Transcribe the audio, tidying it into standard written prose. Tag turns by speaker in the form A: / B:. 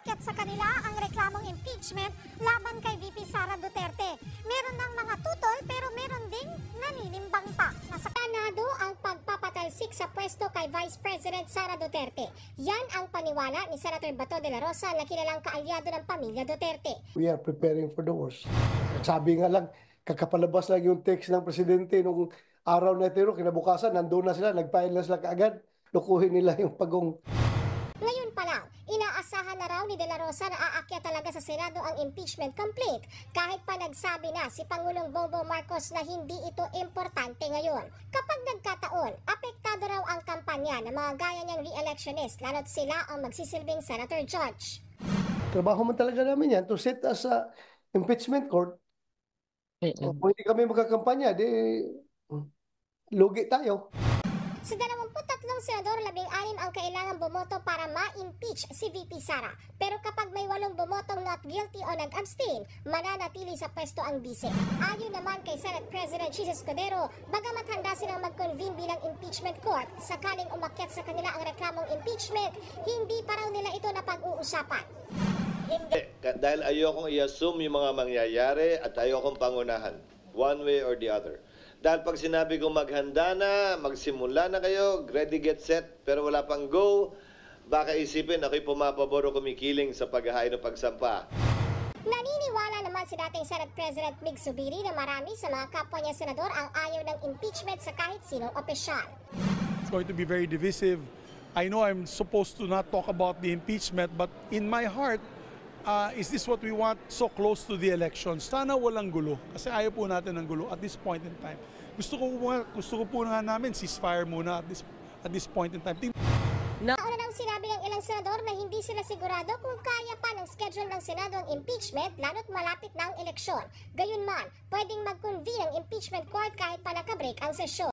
A: umakyat sa kanila ang reklamong impeachment laban kay VP Sara Duterte. Meron ng mga tutol pero meron ding naninimbang pa. Nasa Senado ang pagpapatalsik sa pwesto kay Vice President Sara Duterte. Yan ang paniwala ni Senator Bato de la Rosa na kilalang kaalyado ng pamilya Duterte.
B: We are preparing for the worst. Sabi nga lang, kakapalabas lang yung text ng presidente nung araw na ito, kinabukasan, nandun na sila, nag-file na sila kaagad, lukuhin nila yung pagong.
A: Ngayon pa lang, inaasahan na raw ni De La Rosa na aakyat talaga sa Senado ang impeachment complete kahit pa nagsabi na si Pangulong Bongbong Marcos na hindi ito importante ngayon. Kapag nagkataon, apektado raw ang kampanya ng mga gaya niyang re-electionist lalo't sila ang magsisilbing senator judge.
B: Trabaho man talaga namin yan to set as a impeachment court. Kung hindi kami magkakampanya, di lugi tayo.
A: Sa 23 senador, 16 ang kailangan bumoto para ma-impeach si VP Sara. Pero kapag may 8 bumotong not guilty o nag-abstain, mananatili sa pwesto ang bise. Ayon naman kay Senate President Chis Escudero, bagamat handa silang mag-convene bilang impeachment court, sakaling umakyat sa kanila ang reklamong impeachment, hindi pa raw nila ito napag-uusapan.
C: Hindi. Dahil ayokong i-assume yung mga mangyayari at ayokong pangunahan. One way or the other. Dahil pag sinabi kong maghanda na, magsimula na kayo, ready, get set, pero wala pang go, baka isipin ako'y pumapabor o kumikiling sa paghahain o pagsampa.
A: Naniniwala naman si dating Senate President Mig Zubiri na marami sa mga kapwa niya senador ang ayaw ng impeachment sa kahit sinong opisyal.
D: It's going to be very divisive. I know I'm supposed to not talk about the impeachment, but in my heart, is this what we want so close to the election? Sana walang gulo, kasi ayaw po natin ng gulo at this point in time. Gusto ko po nga namin ceasefire muna at this point in time.
A: Nauna nang sinabi ng ilang senador na hindi sila sigurado kung kaya pa ng schedule ng Senado ang impeachment lalo't malapit na ang eleksyon. Gayunman, pwedeng mag-convene ang impeachment court kahit pa nakabreak ang sesyon.